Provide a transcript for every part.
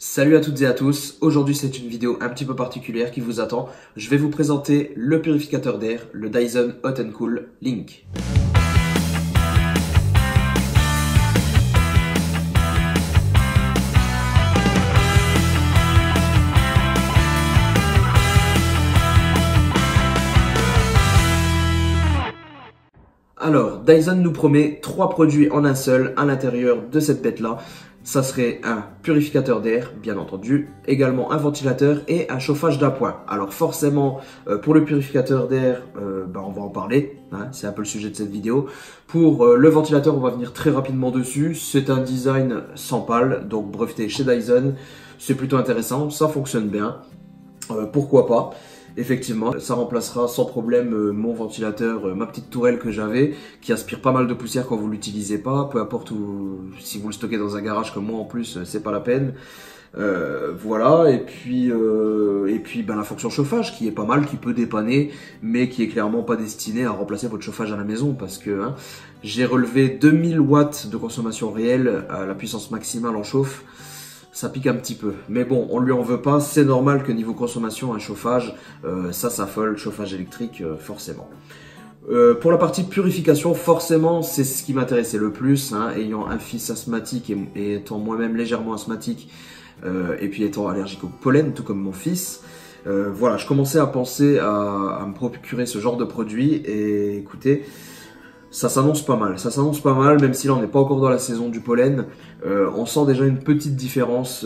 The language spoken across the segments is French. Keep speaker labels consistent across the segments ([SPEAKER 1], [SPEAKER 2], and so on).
[SPEAKER 1] Salut à toutes et à tous, aujourd'hui c'est une vidéo un petit peu particulière qui vous attend. Je vais vous présenter le purificateur d'air, le Dyson Hot & Cool Link. Alors, Dyson nous promet 3 produits en un seul à l'intérieur de cette bête-là. Ça serait un purificateur d'air, bien entendu, également un ventilateur et un chauffage d'appoint. Alors forcément, pour le purificateur d'air, on va en parler, hein, c'est un peu le sujet de cette vidéo. Pour le ventilateur, on va venir très rapidement dessus. C'est un design sans pales, donc breveté chez Dyson. C'est plutôt intéressant, ça fonctionne bien, pourquoi pas. Effectivement, ça remplacera sans problème mon ventilateur, ma petite tourelle que j'avais, qui aspire pas mal de poussière quand vous l'utilisez pas, peu importe où, si vous le stockez dans un garage comme moi en plus, c'est pas la peine. Voilà, et puis la fonction chauffage qui est pas mal, qui peut dépanner, mais qui est clairement pas destinée à remplacer votre chauffage à la maison, parce que j'ai relevé 2000 watts de consommation réelle à la puissance maximale en chauffe. Ça pique un petit peu, mais bon, on lui en veut pas, c'est normal que niveau consommation, un chauffage, ça s'affole, chauffage électrique, forcément. Pour la partie purification, forcément, c'est ce qui m'intéressait le plus, ayant un fils asthmatique et étant moi-même légèrement asthmatique, et puis étant allergique au pollen, tout comme mon fils. Voilà, je commençais à penser à me procurer ce genre de produit, et écoutez, ça s'annonce pas mal, même si là on n'est pas encore dans la saison du pollen. On sent déjà une petite différence,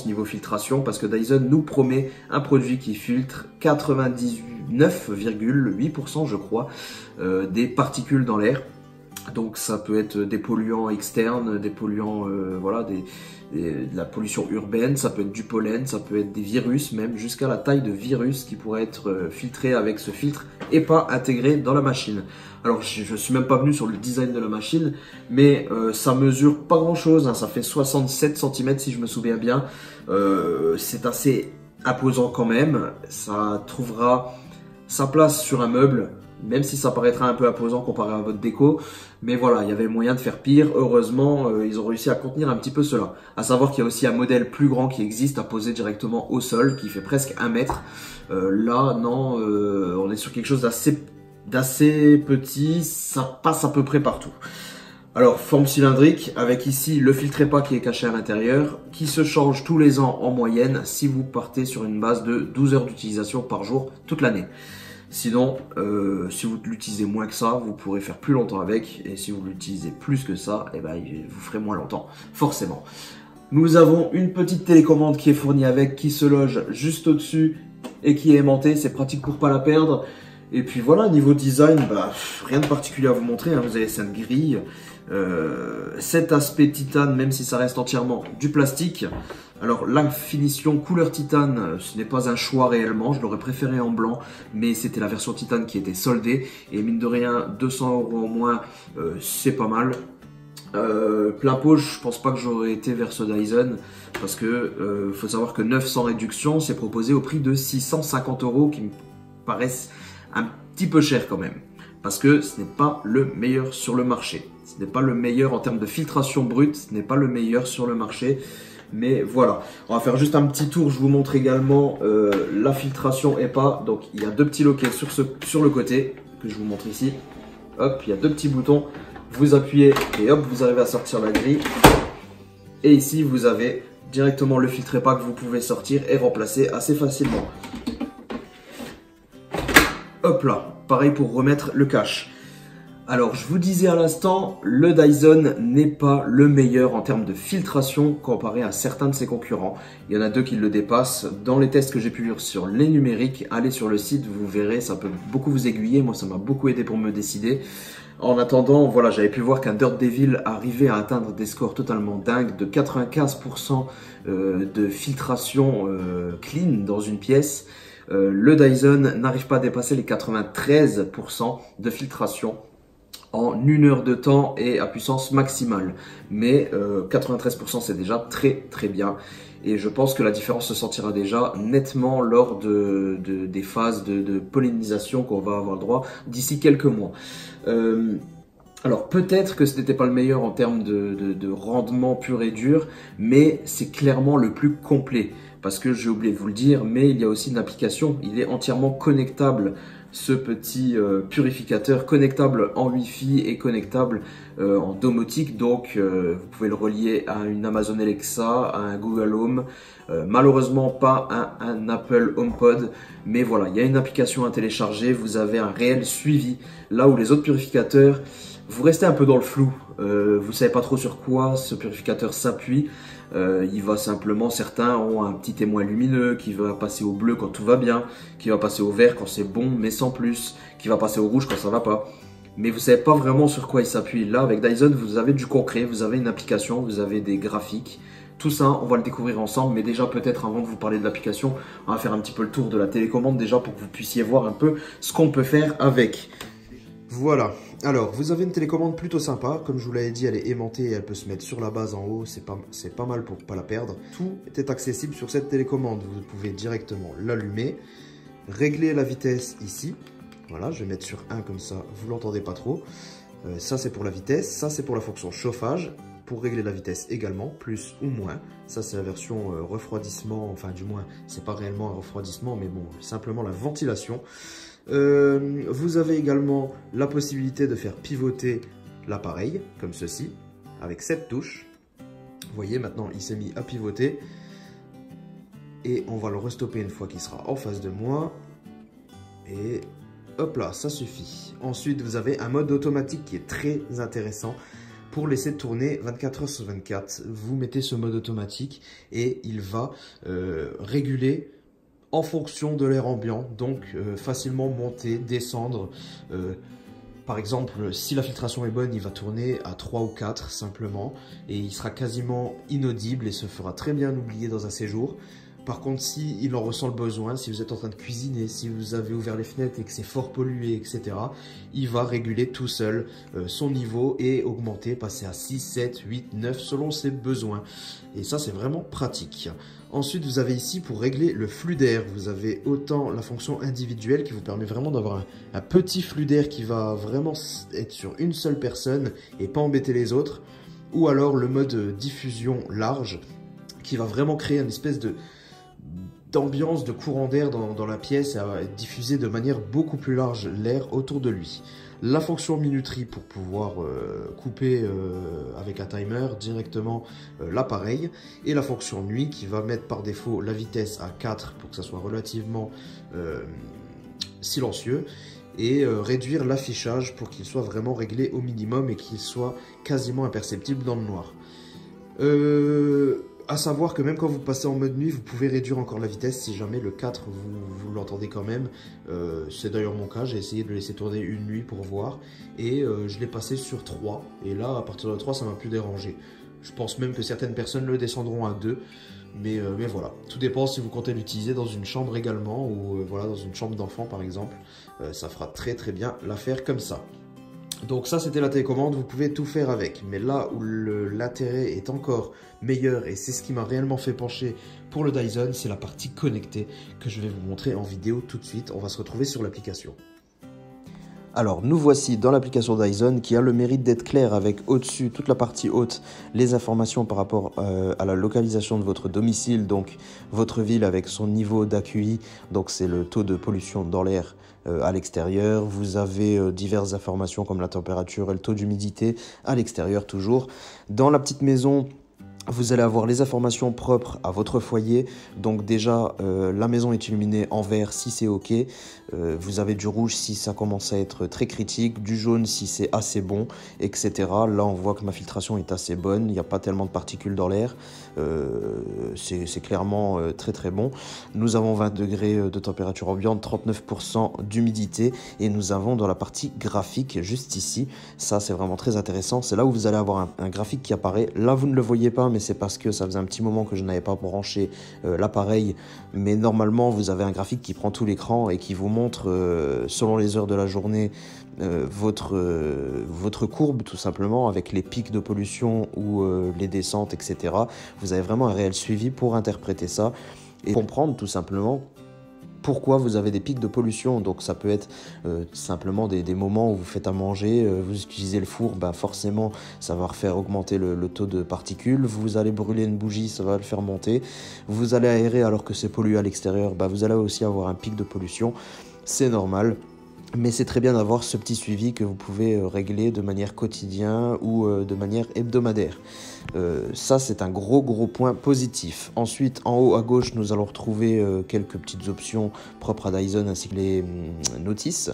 [SPEAKER 1] niveau filtration, parce que Dyson nous promet un produit qui filtre 99,8% je crois des particules dans l'air. Donc ça peut être des polluants externes, des polluants, de la pollution urbaine, ça peut être du pollen, ça peut être des virus, même jusqu'à la taille de virus qui pourrait être filtré avec ce filtre et pas intégré dans la machine. Alors je suis même pas venu sur le design de la machine, mais ça mesure pas grand chose, ça fait 67 cm si je me souviens bien. C'est assez imposant quand même, ça trouvera sa place sur un meuble, même si ça paraîtra un peu imposant comparé à votre déco. Mais voilà, il y avait moyen de faire pire. Heureusement, ils ont réussi à contenir un petit peu cela. À savoir qu'il y a aussi un modèle plus grand qui existe à poser directement au sol, qui fait presque 1 mètre. Là, non, on est sur quelque chose d'assez petit. Ça passe à peu près partout. Alors, forme cylindrique, avec ici le filtre EPA qui est caché à l'intérieur, qui se change tous les ans en moyenne si vous partez sur une base de 12 heures d'utilisation par jour toute l'année. Sinon, si vous l'utilisez moins que ça, vous pourrez faire plus longtemps avec. Et si vous l'utilisez plus que ça, vous ferez moins longtemps, forcément. Nous avons une petite télécommande qui est fournie avec, qui se loge juste au-dessus et qui est aimantée. C'est pratique pour pas la perdre. Et puis voilà, niveau design, rien de particulier à vous montrer. Vous avez cette grille, cet aspect titane, même si ça reste entièrement du plastique. Alors la finition couleur titane, ce n'est pas un choix réellement, je l'aurais préféré en blanc, mais c'était la version titane qui était soldée, et mine de rien, 200 € en moins, c'est pas mal. Plein pot, je pense pas que j'aurais été vers ce Dyson, parce que faut savoir que 900 réduction, c'est proposé au prix de 650 €, qui me paraissent un petit peu cher quand même, parce que ce n'est pas le meilleur sur le marché. Ce n'est pas le meilleur en termes de filtration brute, ce n'est pas le meilleur sur le marché. Mais voilà, on va faire juste un petit tour. Je vous montre également la filtration EPA. Donc il y a 2 petits loquets sur le côté que je vous montre ici. Hop, il y a 2 petits boutons. Vous appuyez et hop, vous arrivez à sortir la grille. Et ici, vous avez directement le filtre EPA que vous pouvez sortir et remplacer assez facilement. Hop là, pareil pour remettre le cache. Alors, je vous disais à l'instant, le Dyson n'est pas le meilleur en termes de filtration comparé à certains de ses concurrents. Il y en a 2 qui le dépassent. Dans les tests que j'ai pu lire sur les numériques, allez sur le site, vous verrez, ça peut beaucoup vous aiguiller. Moi, ça m'a beaucoup aidé pour me décider. En attendant, voilà, j'avais pu voir qu'un Dirt Devil arrivait à atteindre des scores totalement dingues de 95% de filtration clean dans une pièce. Le Dyson n'arrive pas à dépasser les 93% de filtration en 1 heure de temps et à puissance maximale. Mais 93% c'est déjà très très bien. Et je pense que la différence se sentira déjà nettement lors des phases de pollinisation qu'on va avoir le droit d'ici quelques mois. Alors peut-être que ce n'était pas le meilleur en termes de rendement pur et dur, mais c'est clairement le plus complet. Parce que j'ai oublié de vous le dire, mais il y a aussi une application, il est entièrement connectable, ce petit purificateur, connectable en Wi-Fi et connectable en domotique. Donc vous pouvez le relier à une Amazon Alexa, à un Google Home, malheureusement pas à un Apple HomePod. Mais voilà, il y a une application à télécharger, vous avez un réel suivi, là où les autres purificateurs, vous restez un peu dans le flou, vous ne savez pas trop sur quoi ce purificateur s'appuie. Il va simplement, certains ont un petit témoin lumineux qui va passer au bleu quand tout va bien, qui va passer au vert quand c'est bon mais sans plus, qui va passer au rouge quand ça va pas. Mais vous ne savez pas vraiment sur quoi il s'appuie. Là avec Dyson vous avez du concret, vous avez une application, vous avez des graphiques. Tout ça, on va le découvrir ensemble, mais déjà peut-être avant de vous parler de l'application, on va faire un petit peu le tour de la télécommande déjà pour que vous puissiez voir un peu ce qu'on peut faire avec. Voilà, alors vous avez une télécommande plutôt sympa, comme je vous l'avais dit elle est aimantée et elle peut se mettre sur la base en haut, c'est pas mal pour ne pas la perdre. Tout est accessible sur cette télécommande, vous pouvez directement l'allumer, régler la vitesse ici, voilà je vais mettre sur 1 comme ça, vous l'entendez pas trop, ça c'est pour la vitesse, ça c'est pour la fonction chauffage, pour régler la vitesse également, plus ou moins, ça c'est la version refroidissement, enfin du moins c'est pas réellement un refroidissement mais bon, simplement la ventilation. Vous avez également la possibilité de faire pivoter l'appareil, comme ceci, avec cette touche. Vous voyez, maintenant il s'est mis à pivoter. Et on va le restopper une fois qu'il sera en face de moi. Et hop là, ça suffit. Ensuite, vous avez un mode automatique qui est très intéressant. Pour laisser tourner 24 heures sur 24, vous mettez ce mode automatique et il va réguler en fonction de l'air ambiant, donc facilement monter, descendre. Par exemple, si la filtration est bonne, il va tourner à 3 ou 4 simplement, et il sera quasiment inaudible et se fera très bien oublier dans un séjour. Par contre, si il en ressent le besoin, si vous êtes en train de cuisiner, si vous avez ouvert les fenêtres et que c'est fort pollué, etc., il va réguler tout seul son niveau et augmenter, passer à 6, 7, 8, 9 selon ses besoins. Et ça, c'est vraiment pratique. Ensuite, vous avez ici pour régler le flux d'air. Vous avez autant la fonction individuelle qui vous permet vraiment d'avoir un petit flux d'air qui va vraiment être sur une seule personne et pas embêter les autres. Ou alors le mode diffusion large qui va vraiment créer une espèce d'ambiance, de courant d'air dans la pièce et à diffuser de manière beaucoup plus large l'air autour de lui. La fonction minuterie pour pouvoir couper avec un timer directement l'appareil. Et la fonction nuit qui va mettre par défaut la vitesse à 4 pour que ça soit relativement silencieux. Et réduire l'affichage pour qu'il soit vraiment réglé au minimum et qu'il soit quasiment imperceptible dans le noir. À savoir que même quand vous passez en mode nuit, vous pouvez réduire encore la vitesse si jamais le 4 vous l'entendez quand même. C'est d'ailleurs mon cas, j'ai essayé de le laisser tourner une nuit pour voir et je l'ai passé sur 3 et là à partir de 3 ça m'a plus dérangé. Je pense même que certaines personnes le descendront à 2 mais voilà, tout dépend si vous comptez l'utiliser dans une chambre également ou voilà, dans une chambre d'enfant par exemple. Ça fera très bien l'affaire comme ça. Donc ça c'était la télécommande, vous pouvez tout faire avec. Mais là où l'intérêt est encore meilleur et c'est ce qui m'a réellement fait pencher pour le Dyson, c'est la partie connectée que je vais vous montrer en vidéo tout de suite. On va se retrouver sur l'application. Alors nous voici dans l'application Dyson qui a le mérite d'être clair avec au-dessus, toute la partie haute, les informations par rapport à la localisation de votre domicile, donc votre ville avec son niveau d'AQI, donc c'est le taux de pollution dans l'air à l'extérieur. Vous avez diverses informations comme la température et le taux d'humidité à l'extérieur toujours. Dans la petite maison, vous allez avoir les informations propres à votre foyer. Donc déjà, la maison est illuminée en vert si c'est OK. Vous avez du rouge si ça commence à être très critique, du jaune si c'est assez bon, etc. Là, on voit que ma filtration est assez bonne. Il n'y a pas tellement de particules dans l'air. C'est clairement très bon. Nous avons 20 degrés de température ambiante, 39% d'humidité. Et nous avons dans la partie graphique, juste ici, ça c'est vraiment très intéressant. C'est là où vous allez avoir un graphique qui apparaît. Là, vous ne le voyez pas, mais c'est parce que ça faisait un petit moment que je n'avais pas branché l'appareil. Mais normalement, vous avez un graphique qui prend tout l'écran et qui vous montre, selon les heures de la journée, votre courbe tout simplement, avec les pics de pollution ou les descentes, etc. Vous avez vraiment un réel suivi pour interpréter ça et comprendre tout simplement
[SPEAKER 2] pourquoi vous avez des pics de pollution. Donc ça peut être simplement des moments où vous faites à manger, vous utilisez le four, bah forcément ça va faire augmenter le taux de particules. Vous allez brûler une bougie, ça va le faire monter. Vous allez aérer alors que c'est pollué à l'extérieur, bah vous allez aussi avoir un pic de pollution. C'est normal. Mais c'est très bien d'avoir ce petit suivi que vous pouvez régler de manière quotidienne ou de manière hebdomadaire. Ça, c'est un gros point positif. Ensuite, en haut à gauche, nous allons retrouver quelques petites options propres à Dyson ainsi que les notices.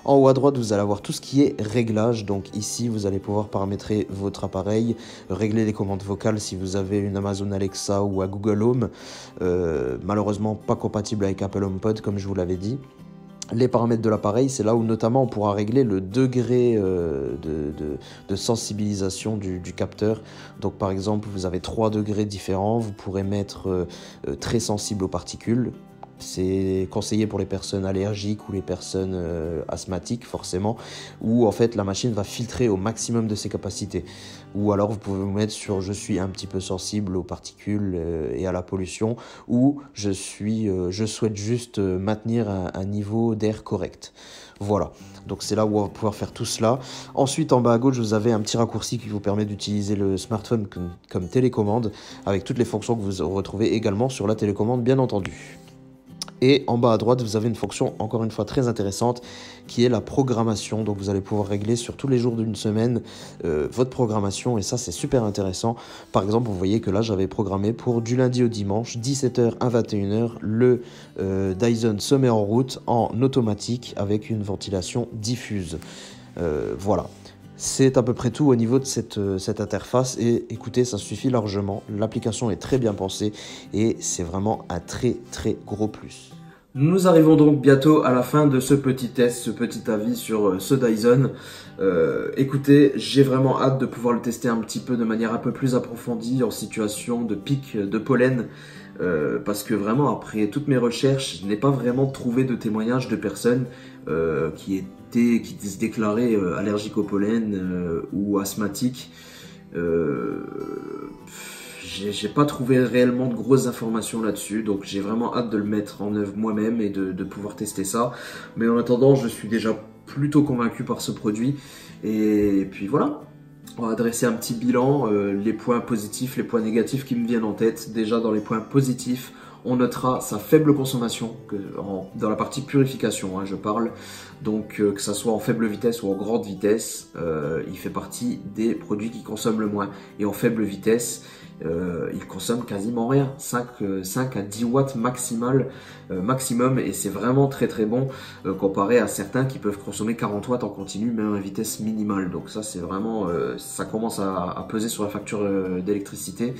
[SPEAKER 2] En haut à droite, vous allez avoir tout ce qui est réglage. Donc ici, vous allez pouvoir paramétrer votre appareil, régler les commandes vocales si vous avez une Amazon Alexa ou un Google Home. Malheureusement, pas compatible avec Apple HomePod, comme je vous l'avais dit. Les paramètres de l'appareil, c'est là où notamment on pourra régler le degré de sensibilisation du capteur. Donc par exemple, vous avez 3 degrés différents, vous pourrez mettre très sensible aux particules. C'est conseillé pour les personnes allergiques ou les personnes asthmatiques forcément, où en fait la machine va filtrer au maximum de ses capacités. Ou alors vous pouvez vous mettre sur je suis un petit peu sensible aux particules et à la pollution, ou je souhaite juste maintenir un niveau d'air correct. Voilà, donc c'est là où on va pouvoir faire tout cela. Ensuite, en bas à gauche, vous avez un petit raccourci qui vous permet d'utiliser le smartphone comme télécommande, avec toutes les fonctions que vous retrouvez également sur la télécommande, bien entendu. Et en bas à droite, vous avez une fonction encore une fois très intéressante qui est la programmation. Donc vous allez pouvoir régler sur tous les jours d'une semaine votre programmation et ça c'est super intéressant. Par exemple, vous voyez que là j'avais programmé pour du lundi au dimanche, 17h à 21h, le Dyson se met en route en automatique avec une ventilation diffuse. Voilà. C'est à peu près tout au niveau de cette interface et écoutez, ça suffit largement. L'application est très bien pensée et c'est vraiment un très gros plus.
[SPEAKER 1] Nous arrivons donc bientôt à la fin de ce petit test, ce petit avis sur ce Dyson. Écoutez, j'ai vraiment hâte de pouvoir le tester un petit peu de manière un peu plus approfondie en situation de pic de pollen. Parce que vraiment, après toutes mes recherches, je n'ai pas vraiment trouvé de témoignages de personnes qui se déclaraient allergiques au pollen ou asthmatiques. J'ai pas trouvé réellement de grosses informations là-dessus, donc j'ai vraiment hâte de le mettre en œuvre moi-même et de pouvoir tester ça. Mais en attendant, je suis déjà plutôt convaincu par ce produit. Et puis voilà. On va dresser un petit bilan, les points positifs, les points négatifs qui me viennent en tête. Déjà dans les points positifs, on notera sa faible consommation, dans la partie purification je parle, donc que ça soit en faible vitesse ou en grande vitesse, il fait partie des produits qui consomment le moins. Et en faible vitesse, il consomme quasiment rien, 5 à 10 watts maximum, et c'est vraiment très bon comparé à certains qui peuvent consommer 40 watts en continu même à vitesse minimale. Donc ça c'est vraiment, ça commence à peser sur la facture d'électricité.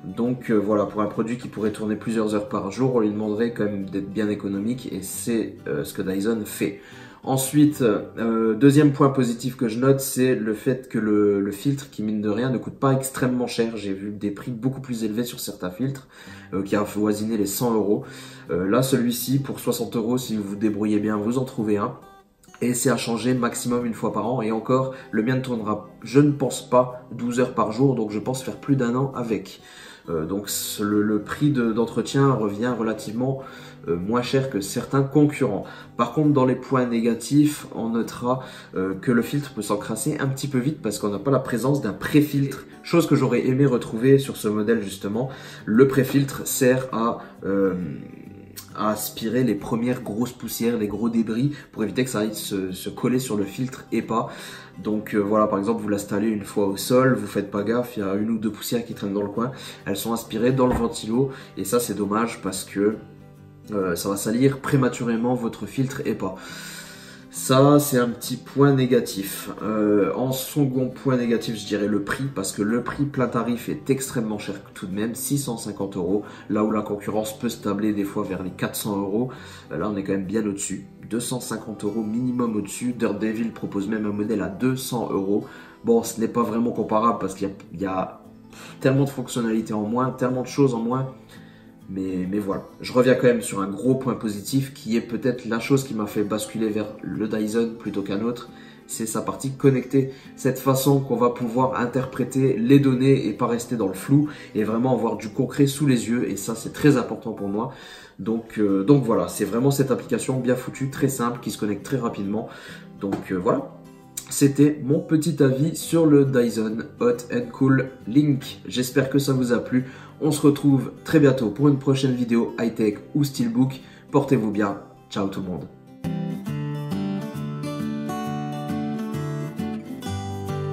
[SPEAKER 1] Donc voilà, pour un produit qui pourrait tourner plusieurs heures par jour, on lui demanderait quand même d'être bien économique et c'est ce que Dyson fait. Ensuite, deuxième point positif que je note, c'est le fait que le filtre, qui mine de rien, ne coûte pas extrêmement cher. J'ai vu des prix beaucoup plus élevés sur certains filtres, qui a avoisiné les 100 euros. Là, celui-ci, pour 60 euros, si vous vous débrouillez bien, vous en trouvez un. Et c'est à changer maximum une fois par an. Et encore, le mien ne tournera, je ne pense pas, 12 heures par jour, donc je pense faire plus d'1 an avec. Donc le prix d'entretien revient relativement moins cher que certains concurrents. Par contre, dans les points négatifs, on notera que le filtre peut s'encrasser un petit peu vite parce qu'on n'a pas la présence d'un pré-filtre, chose que j'aurais aimé retrouver sur ce modèle justement. Le pré-filtre sert à aspirer les premières grosses poussières, les gros débris pour éviter que ça aille se coller sur le filtre et pas. Donc voilà, par exemple, vous l'installez une fois au sol, vous faites pas gaffe, il y a une ou deux poussières qui traînent dans le coin, elles sont aspirées dans le ventilo et ça c'est dommage parce que ça va salir prématurément votre filtre et pas. Ça, c'est un petit point négatif. En second point négatif, je dirais le prix, parce que le prix plein tarif est extrêmement cher tout de même, 650 euros, là où la concurrence peut se tabler des fois vers les 400 euros. Là, on est quand même bien au-dessus, 250 euros minimum au-dessus. Dirt Devil propose même un modèle à 200 euros. Bon, ce n'est pas vraiment comparable parce qu'il y a tellement de fonctionnalités en moins, tellement de choses en moins. Mais voilà, je reviens quand même sur un gros point positif qui est peut-être la chose qui m'a fait basculer vers le Dyson plutôt qu'un autre. c'est sa partie connectée. Cette façon qu'on va pouvoir interpréter les données et pas rester dans le flou et vraiment avoir du concret sous les yeux. Et ça, c'est très important pour moi. Donc voilà, c'est vraiment cette application bien foutue, très simple, qui se connecte très rapidement. Donc voilà. C'était mon petit avis sur le Dyson Hot and Cool Link. J'espère que ça vous a plu. On se retrouve très bientôt pour une prochaine vidéo high-tech ou steelbook. Portez-vous bien. Ciao tout le monde.